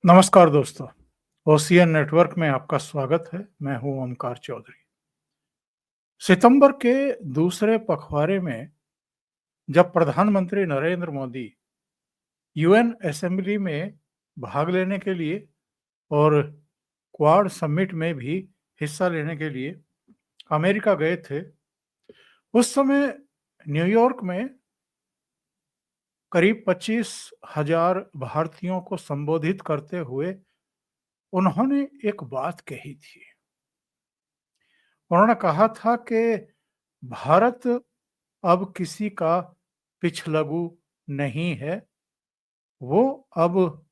नमस्कार दोस्तों, ocean network में आपका स्वागत है। मैं हूं ओमकार चौधरी। सितंबर के दूसरे पखवाड़े में जब प्रधानमंत्री नरेंद्र मोदी यूएन असेंबली में भाग लेने के लिए और क्वाड समिट में भी हिस्सा लेने के लिए अमेरिका गए थे, उस समय न्यूयॉर्क में करीब 25,000 भारतीयों को संबोधित करते हुए उन्होंने एक बात कही थी। उन्होंने कहा था कि भारत अब किसी का पिछलगू नहीं है, वो अब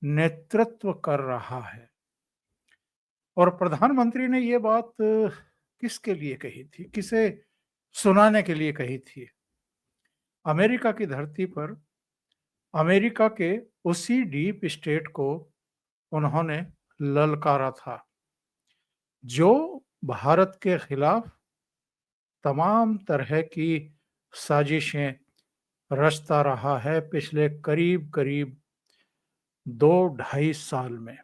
नेतृत्व कर रहा है। और प्रधानमंत्री ने ये बात किसके लिए कही थी, किसे सुनाने के लिए कही थी? अमेरिका की धरती पर अमेरिका के उसी डीप स्टेट को उन्होंने ललकारा था, जो भारत के खिलाफ तमाम तरह की साजिशें रचता रहा है पिछले करीब करीब 2 ढाई साल में।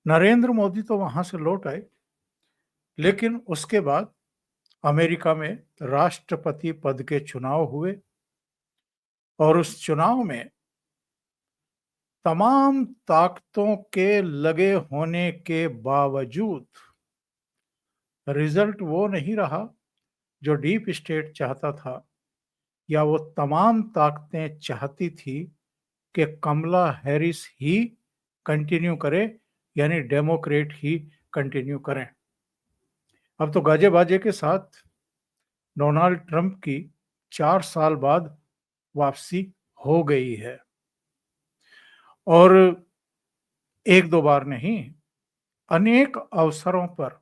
नरेंद्र मोदी तो वहां से लौट आए, लेकिन उसके बाद अमेरिका में राष्ट्रपति पद के चुनाव हुए और उस चुनाव में तमाम ताकतों के लगे होने के बावजूद रिजल्ट वो नहीं रहा जो डीप स्टेट चाहता था, या वो तमाम ताकतें चाहती थी कि कमला हैरिस ही कंटिन्यू करे, यानी डेमोक्रेट ही कंटिन्यू करें। अब तो गाजे बाजे के साथ डोनाल्ड ट्रंप की 4 साल बाद वापसी हो गई है। और एक दो बार नहीं, अनेक अवसरों पर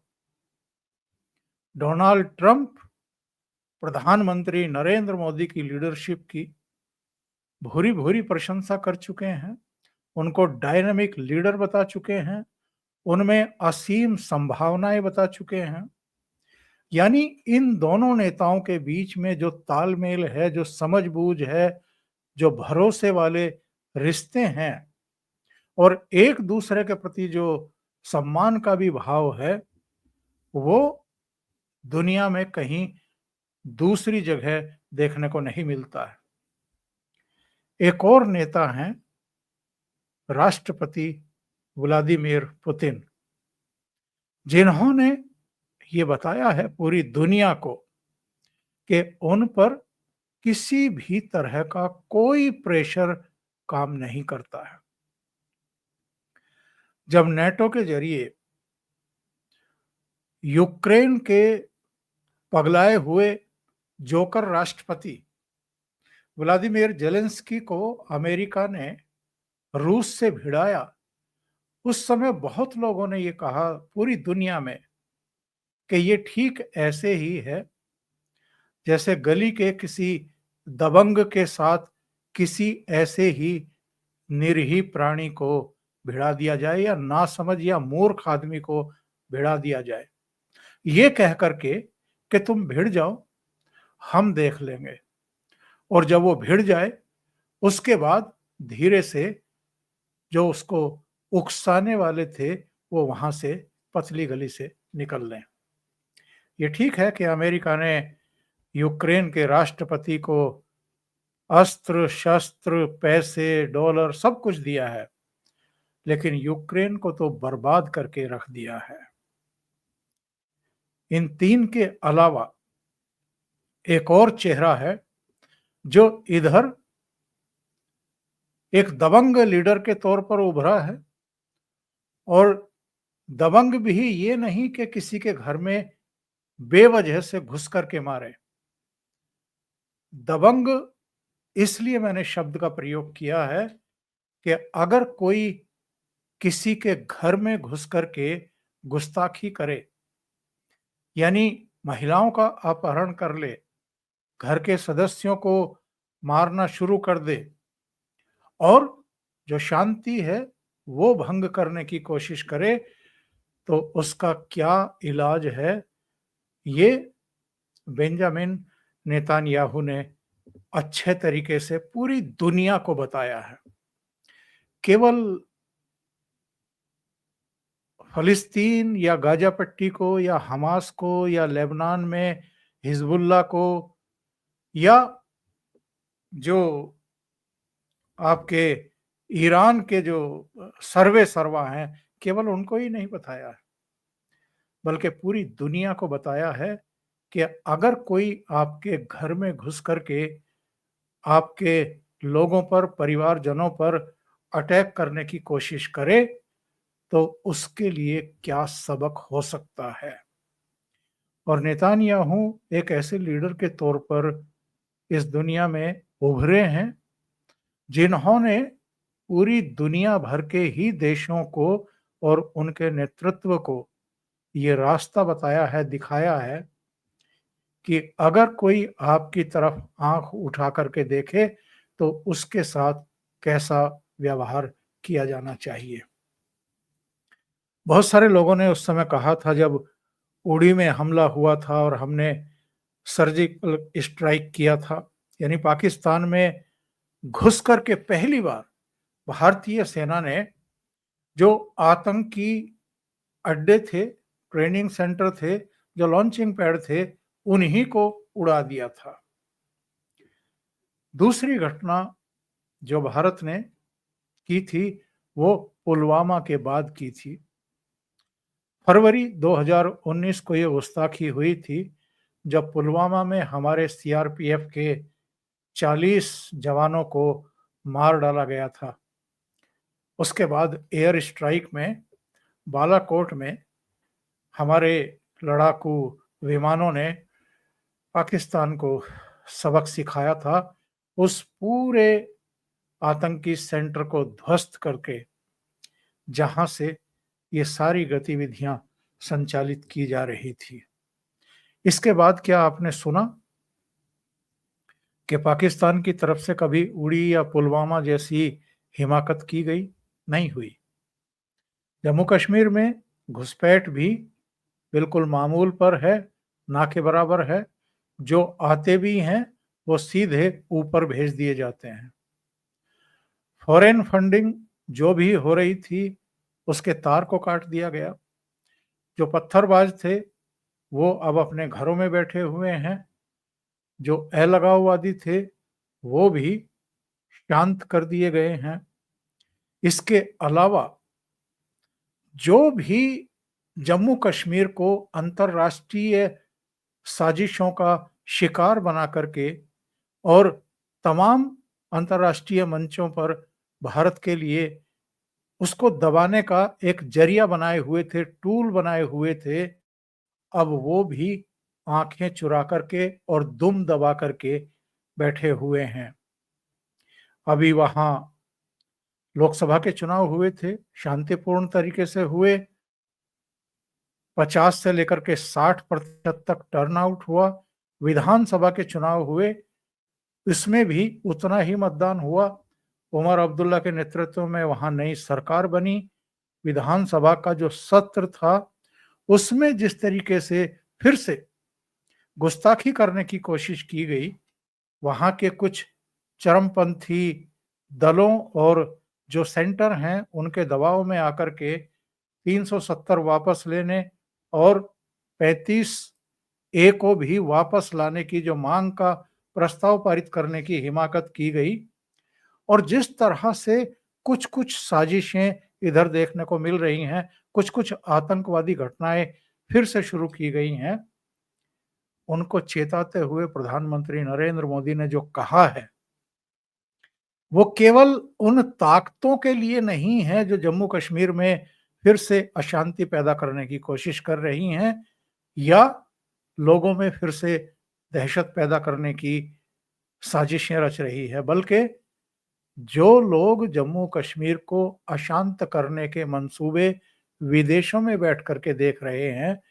डोनाल्ड ट्रंप प्रधानमंत्री नरेंद्र मोदी की लीडरशिप की भूरी भूरी प्रशंसा कर चुके हैं, उनको डायनामिक लीडर बता चुके हैं, उनमें असीम संभावनाएं बता चुके हैं। यानी इन दोनों नेताओं के बीच में जो तालमेल है, जो समझबूझ है, जो भरोसे वाले रिश्ते हैं और एक दूसरे के प्रति जो सम्मान का भी भाव है, वो दुनिया में कहीं दूसरी जगह देखने को नहीं मिलता है। एक और नेता हैं राष्ट्रपति व्लादिमीर पुतिन, जिन्होंने ये बताया है पूरी दुनिया को कि उन पर किसी भी तरह का कोई प्रेशर काम नहीं करता है। जब नेटो के जरिए यूक्रेन के पगलाए हुए जोकर राष्ट्रपति व्लादिमीर जेलेंस्की को अमेरिका ने रूस से भिड़ाया, उस समय बहुत लोगों ने ये कहा पूरी दुनिया में कि ये ठीक ऐसे ही है जैसे गली के किसी दबंग के साथ किसी ऐसे ही निरीह प्राणी को भिड़ा दिया जाए, या नासमझ या मूर्ख आदमी को भिड़ा दिया जाए, ये कह करके कि तुम भिड़ जाओ, हम देख लेंगे। और जब वो भिड़ जाए, उसके बाद धीरे से जो उसको उकसाने वाले थे वो वहां से पतली गली से निकल लें। ये ठीक है कि अमेरिका ने यूक्रेन के राष्ट्रपति को अस्त्र शस्त्र पैसे डॉलर सब कुछ दिया है, लेकिन यूक्रेन को तो बर्बाद करके रख दिया है। इन तीन के अलावा एक और चेहरा है जो इधर एक दबंग लीडर के तौर पर उभरा है, और दबंग भी ये नहीं कि किसी के घर में बेवजह से घुस करके मारे। दबंग इसलिए मैंने शब्द का प्रयोग किया है कि अगर कोई किसी के घर में घुस करके गुस्ताखी करे, यानी महिलाओं का अपहरण कर ले, घर के सदस्यों को मारना शुरू कर दे और जो शांति है वो भंग करने की कोशिश करे, तो उसका क्या इलाज है, ये बेंजामिन नेतान्याहू ने अच्छे तरीके से पूरी दुनिया को बताया है। केवल फ़लस्तीन या गाज़ा पट्टी को या हमास को या लेबनान में हिज़्बुल्लाह को या जो आपके ईरान के जो सर्वे सर्वा हैं, केवल उनको ही नहीं बताया है, बल्कि पूरी दुनिया को बताया है कि अगर कोई आपके घर में घुस कर के आपके लोगों पर, परिवारजनों पर अटैक करने की कोशिश करे, तो उसके लिए क्या सबक हो सकता है। और नेतन्याहू एक ऐसे लीडर के तौर पर इस दुनिया में उभरे हैं, जिन्होंने पूरी दुनिया भर के ही देशों को और उनके नेतृत्व को ये रास्ता बताया है, दिखाया है कि अगर कोई आपकी तरफ आँख उठा कर के देखे, तो उसके साथ कैसा व्यवहार किया जाना चाहिए। बहुत सारे लोगों ने उस समय कहा था जब उड़ी में हमला हुआ था और हमने सर्जिकल स्ट्राइक किया था, यानी पाकिस्तान में घुस कर के पहली बार भारतीय सेना ने जो आतंकी अड्डे थे, ट्रेनिंग सेंटर थे, जो लॉन्चिंग पैड थे, उन्हीं को उड़ा दिया था। दूसरी घटना जो भारत ने की थी, वो पुलवामा के बाद की थी। फरवरी 2019 को ये गुस्ताखी हुई थी, जब पुलवामा में हमारे सीआरपीएफ के 40 जवानों को मार डाला गया था। उसके बाद एयर स्ट्राइक में बालाकोट में हमारे लड़ाकू विमानों ने पाकिस्तान को सबक सिखाया था। उस पूरे आतंकी सेंटर को ध्वस्त करके, जहां से ये सारी गतिविधियां संचालित की जा रही थी। इसके बाद क्या आपने सुना कि पाकिस्तान की तरफ से कभी उड़ी या पुलवामा जैसी हिमाकत की गई? नहीं हुई। जम्मू कश्मीर में घुसपैठ भी बिल्कुल मामूल पर है, ना के बराबर है। जो आते भी हैं, वो सीधे ऊपर भेज दिए जाते हैं। फॉरेन फंडिंग जो भी हो रही थी, उसके तार को काट दिया गया। जो पत्थरबाज थे, वो अब अपने घरों में बैठे हुए हैं। जो अलगाववादी थे, वो भी शांत कर दिए गए हैं। इसके अलावा जो भी जम्मू कश्मीर को अंतर्राष्ट्रीय साजिशों का शिकार बना करके और तमाम अंतर्राष्ट्रीय मंचों पर भारत के लिए उसको दबाने का एक जरिया बनाए हुए थे, टूल बनाए हुए थे, अब वो भी आंखें चुरा करके और दुम दबा करके बैठे हुए हैं। अभी वहां लोकसभा के चुनाव हुए थे, शांतिपूर्ण तरीके से हुए। 50 से लेकर के 60% तक टर्नआउट हुआ। विधानसभा के चुनाव हुए, इसमें भी उतना ही मतदान हुआ। उमर अब्दुल्ला के नेतृत्व में वहां नई सरकार बनी। विधानसभा का जो सत्र था, उसमें जिस तरीके से फिर से गुस्ताखी करने की कोशिश की गई, वहां के कुछ चरमपंथी दलों और जो सेंटर हैं, उनके दबाव में आकर के 370 वापस लेने और 35 ए को भी वापस लाने की जो मांग का प्रस्ताव पारित करने की हिमाकत की गई। और जिस तरह से कुछ-कुछ साजिशें इधर देखने को मिल रही हैं, कुछ-कुछ आतंकवादी घटनाएं फिर से शुरू की गई हैं, उनको चेताते हुए प्रधानमंत्री नरेंद्र मोदी ने जो कहा है, वो केवल उन ताकतों के लिए नहीं है जो जम्मू कश्मीर में फिर से अशांति पैदा करने की कोशिश कर रही हैं या लोगों में फिर से दहशत पैदा करने की साजिशें रच रही है, बल्कि जो लोग जम्मू कश्मीर को अशांत करने के मंसूबे विदेशों में बैठ करके देख रहे हैं,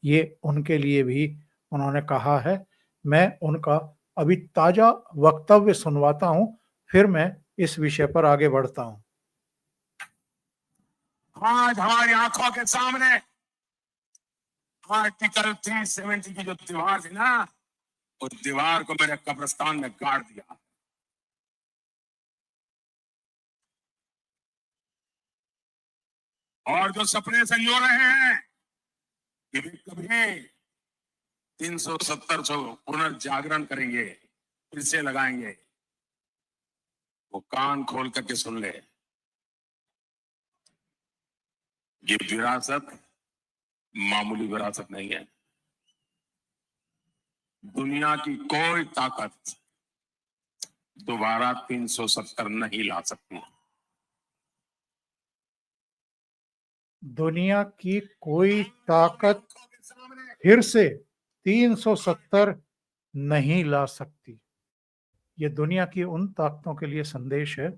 ये उनके लिए भी उन्होंने कहा है। मैं उनका अभी ताज़ा वक्तव्य सुनवाता हूं, फिर मैं इस विषय पर आगे बढ़ता हूं। आज हमारी आंखों के सामने आर्टिकल 370 की जो दीवार थी ना, उस दीवार को मैंने कब्रिस्तान में गाड़ दिया। और जो सपने संजो रहे हैं कि वे कभी 370 पुनर्जागरण करेंगे, फिर से लगाएंगे, वो कान खोल करके सुन ले। ये विरासत मामूली विरासत नहीं है। दुनिया की कोई ताकत दोबारा 370 नहीं ला सकती। दुनिया की कोई ताकत फिर से 370 नहीं ला सकती। ये दुनिया की उन ताकतों के लिए संदेश है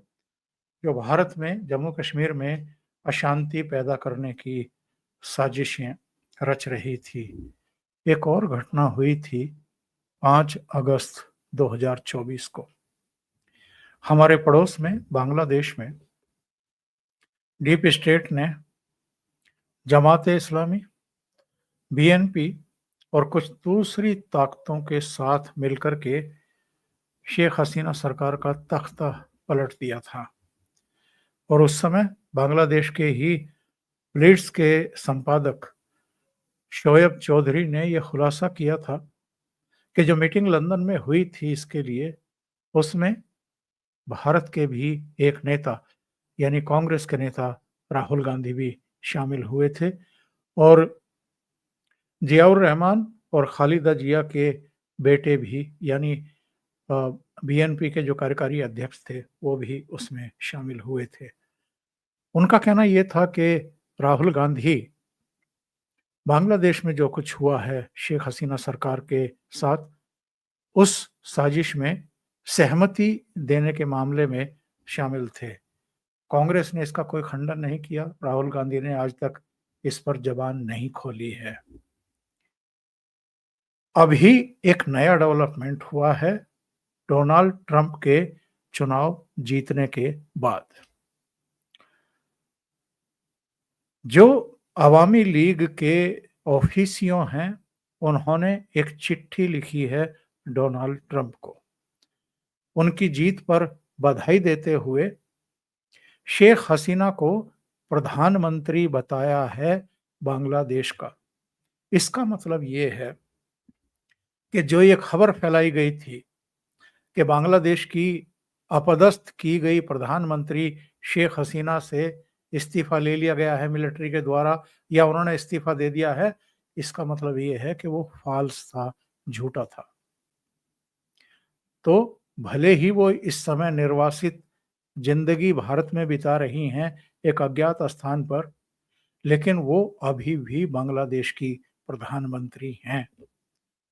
जो भारत में, जम्मू कश्मीर में अशांति पैदा करने की साजिशें रच रही थी। एक और घटना हुई थी 5 अगस्त 2024 को। हमारे पड़ोस में बांग्लादेश में डीप स्टेट ने जमात इस्लामी, बीएनपी और कुछ दूसरी ताकतों के साथ मिलकर के शेख हसीना सरकार का तख्ता पलट दिया था। और उस समय बांग्लादेश के ही लीड्स के संपादक शोएब चौधरी ने यह खुलासा किया था कि जो मीटिंग लंदन में हुई थी इसके लिए, उसमें भारत के भी एक नेता यानी कांग्रेस के नेता राहुल गांधी भी शामिल हुए थे और जियाउर रहमान और खालिदा जिया के बेटे भी यानी बीएनपी के जो कार्यकारी अध्यक्ष थे वो भी उसमें शामिल हुए थे। उनका कहना यह था कि राहुल गांधी बांग्लादेश में जो कुछ हुआ है शेख हसीना सरकार के साथ, उस साजिश में सहमति देने के मामले में शामिल थे। कांग्रेस ने इसका कोई खंडन नहीं किया। राहुल गांधी ने आज तक इस पर जबान नहीं खोली है। अभी एक नया डेवलपमेंट हुआ है डोनाल्ड ट्रंप के चुनाव जीतने के बाद। जो अवामी लीग के ऑफिसियों हैं उन्होंने एक चिट्ठी लिखी है डोनाल्ड ट्रंप को, उनकी जीत पर बधाई देते हुए शेख हसीना को प्रधानमंत्री बताया है बांग्लादेश का। इसका मतलब ये है कि जो ये खबर फैलाई गई थी कि बांग्लादेश की अपदस्थ की गई प्रधानमंत्री शेख हसीना से इस्तीफा ले लिया गया है मिलिट्री के द्वारा या उन्होंने इस्तीफा दे दिया है, इसका मतलब ये है कि वो फॉल्स था, झूठा था। तो भले ही वो इस समय निर्वासित जिंदगी भारत में बिता रही हैं एक अज्ञात स्थान पर, लेकिन वो अभी भी बांग्लादेश की प्रधानमंत्री हैं।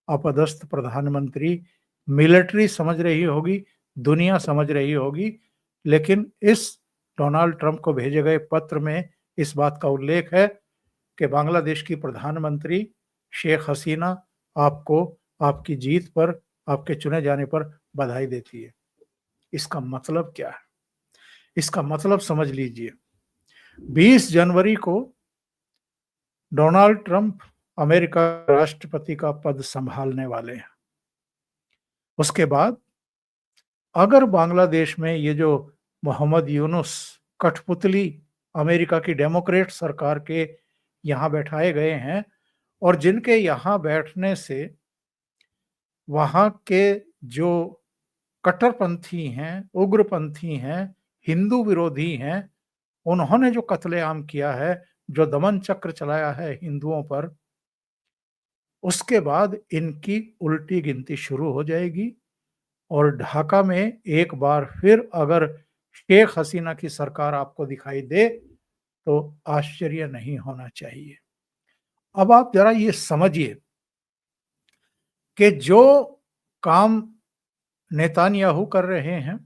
अपदस्थ प्रधानमंत्री मिलिट्री समझ रही होगी, दुनिया समझ रही होगी, लेकिन इस डोनाल्ड ट्रंप को भेजे गए पत्र में इस बात का उल्लेख है कि बांग्लादेश की प्रधानमंत्री शेख हसीना आपको आपकी जीत पर, आपके चुने जाने पर बधाई देती है। इसका मतलब क्या है? इसका मतलब समझ लीजिए। 20 जनवरी को डोनाल्ड ट्रंप अमेरिका राष्ट्रपति का पद संभालने वाले हैं। उसके बाद अगर बांग्लादेश में ये जो मोहम्मद यूनुस कठपुतली अमेरिका की डेमोक्रेट सरकार के यहाँ बैठाए गए हैं और जिनके यहाँ बैठने से वहाँ के जो कट्टरपंथी हैं, उग्रपंथी हैं, हिंदू विरोधी हैं, उन्होंने जो कत्लेआम किया है, जो दमन चक्र चलाया है हिंदुओं पर, उसके बाद इनकी उल्टी गिनती शुरू हो जाएगी और ढाका में एक बार फिर अगर शेख हसीना की सरकार आपको दिखाई दे तो आश्चर्य नहीं होना चाहिए। अब आप जरा ये समझिए कि जो काम नेतान्याहू कर रहे हैं,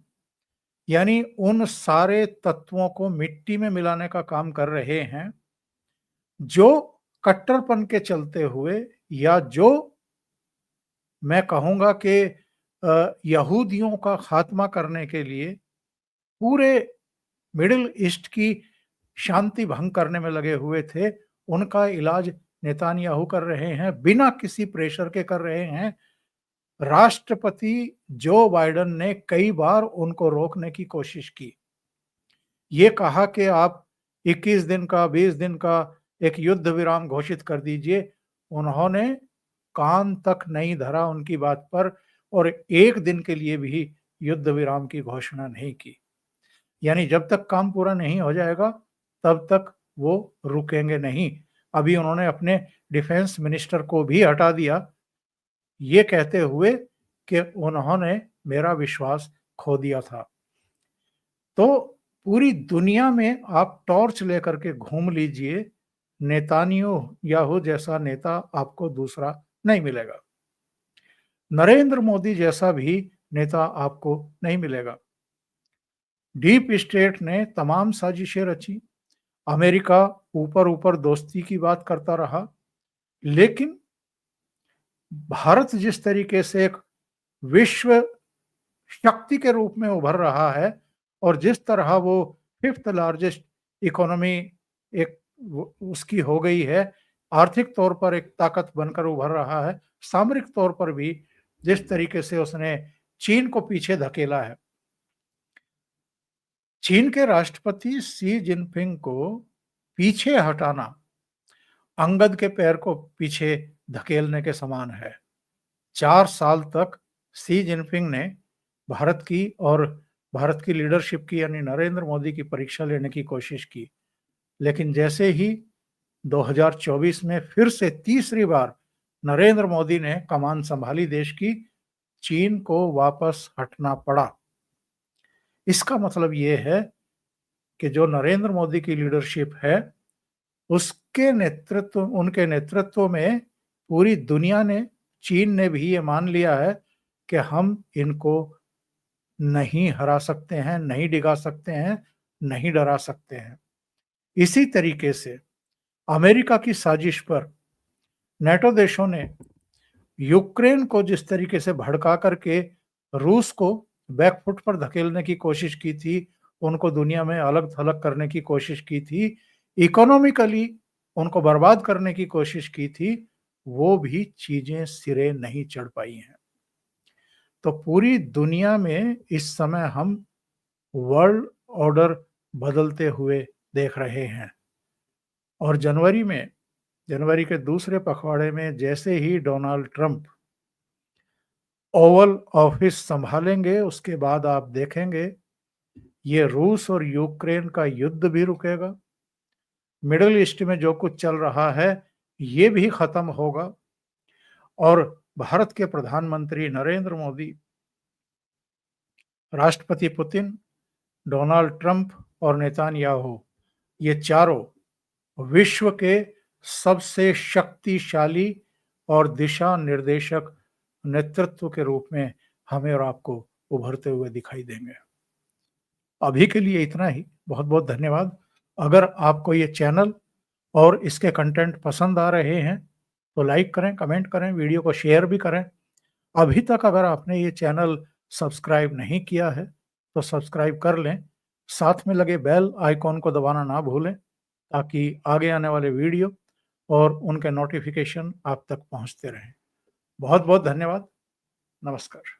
यानी उन सारे तत्वों को मिट्टी में मिलाने का काम कर रहे हैं जो कट्टरपन के चलते हुए या जो मैं कहूंगा कि यहूदियों का खात्मा करने के लिए पूरे मिडिल ईस्ट की शांति भंग करने में लगे हुए थे, उनका इलाज नेतान्याहू कर रहे हैं, बिना किसी प्रेशर के कर रहे हैं। राष्ट्रपति जो बाइडेन ने कई बार उनको रोकने की कोशिश की, ये कहा कि आप 21 दिन का, 20 दिन का एक युद्ध विराम घोषित कर दीजिए। उन्होंने कान तक नहीं धरा उनकी बात पर और एक दिन के लिए भी युद्ध विराम की घोषणा नहीं की। यानी जब तक काम पूरा नहीं हो जाएगा तब तक वो रुकेंगे नहीं। अभी उन्होंने अपने डिफेंस मिनिस्टर को भी हटा दिया, ये कहते हुए कि उन्होंने मेरा विश्वास खो दिया था। तो पूरी दुनिया में आप टॉर्च लेकर के घूम लीजिए, नेतान्याहू जैसा नेता आपको दूसरा नहीं मिलेगा। नरेंद्र मोदी जैसा भी नेता आपको नहीं मिलेगा। डीप स्टेट ने तमाम साजिशें रची। अमेरिका ऊपर ऊपर दोस्ती की बात करता रहा, लेकिन भारत जिस तरीके से एक विश्व शक्ति के रूप में उभर रहा है और जिस तरह वो 5th लार्जेस्ट इकोनॉमी एक उसकी हो गई है, आर्थिक तौर पर एक ताकत बनकर उभर रहा है, सामरिक तौर पर भी जिस तरीके से उसने चीन को पीछे धकेला है। चीन के राष्ट्रपति शी जिनपिंग को पीछे हटाना अंगद के पैर को पीछे धकेलने के समान है। 4 साल तक शी जिनपिंग ने भारत की लीडरशिप की यानी नरेंद्र मोदी की परीक्षा लेने की कोशिश की, लेकिन जैसे ही 2024 में फिर से तीसरी बार नरेंद्र मोदी ने कमान संभाली देश की, चीन को वापस हटना पड़ा। इसका मतलब ये है कि जो नरेंद्र मोदी की लीडरशिप है उनके नेतृत्व में पूरी दुनिया ने, चीन ने भी ये मान लिया है कि हम इनको नहीं हरा सकते हैं, नहीं डिगा सकते हैं, नहीं डरा सकते हैं। इसी तरीके से अमेरिका की साजिश पर नेटो देशों ने यूक्रेन को जिस तरीके से भड़का करके रूस को बैकफुट पर धकेलने की कोशिश की थी, उनको दुनिया में अलग थलग करने की कोशिश की थी, इकोनॉमिकली उनको बर्बाद करने की कोशिश की थी, वो भी चीजें सिरे नहीं चढ़ पाई हैं। तो पूरी दुनिया में इस समय हम वर्ल्ड ऑर्डर बदलते हुए देख रहे हैं और जनवरी के दूसरे पखवाड़े में जैसे ही डोनाल्ड ट्रंप ओवल ऑफिस संभालेंगे, उसके बाद आप देखेंगे ये रूस और यूक्रेन का युद्ध भी रुकेगा, मिडिल ईस्ट में जो कुछ चल रहा है ये भी खत्म होगा और भारत के प्रधानमंत्री नरेंद्र मोदी, राष्ट्रपति पुतिन, डोनाल्ड ट्रंप और नेतान्याहू, ये चारों विश्व के सबसे शक्तिशाली और दिशा निर्देशक नेतृत्व के रूप में हमें और आपको उभरते हुए दिखाई देंगे। अभी के लिए इतना ही। बहुत बहुत धन्यवाद। अगर आपको ये चैनल और इसके कंटेंट पसंद आ रहे हैं तो लाइक करें, कमेंट करें, वीडियो को शेयर भी करें। अभी तक अगर आपने ये चैनल सब्सक्राइब नहीं किया है तो सब्सक्राइब कर लें, साथ में लगे बेल आइकॉन को दबाना ना भूलें ताकि आगे आने वाले वीडियो और उनके नोटिफिकेशन आप तक पहुंचते रहें। बहुत बहुत धन्यवाद। नमस्कार।